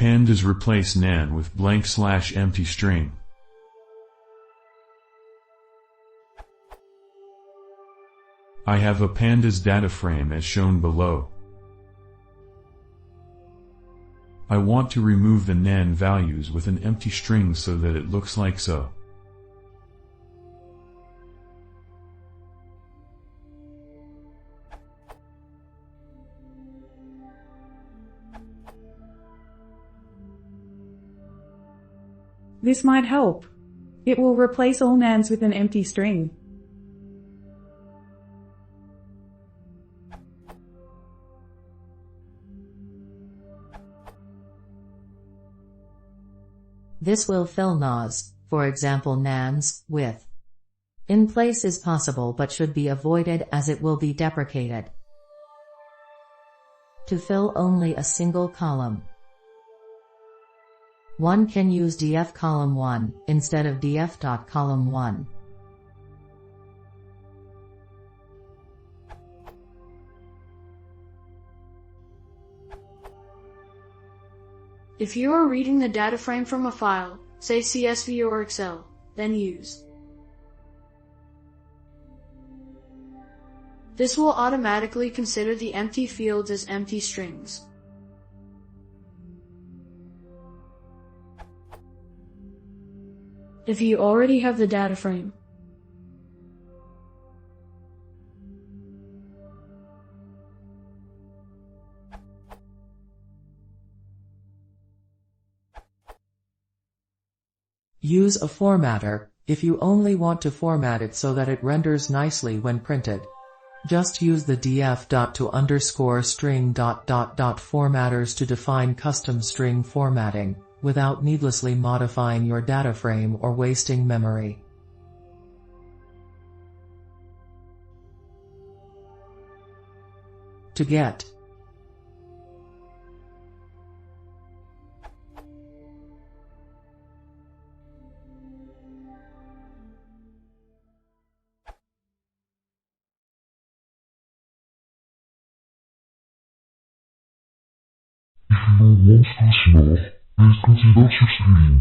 Pandas replace NaN with blank/empty string. I have a Pandas data frame as shown below. I want to remove the NaN values with an empty string so that it looks like so. This might help. It will replace all NaNs with an empty string. This will fill NaNs, for example NaNs, with in place is possible but should be avoided as it will be deprecated. To fill only a single column, one can use df column 1 instead of df.column 1. If you are reading the data frame from a file, say CSV or Excel, then use. This will automatically consider the empty fields as empty strings. If you already have the data frame, use a formatter, if you only want to format it so that it renders nicely when printed. Just use the df.to_string ... formatters to define custom string formatting, without needlessly modifying your data frame or wasting memory. To get If you don't want to know, please consider subscribing.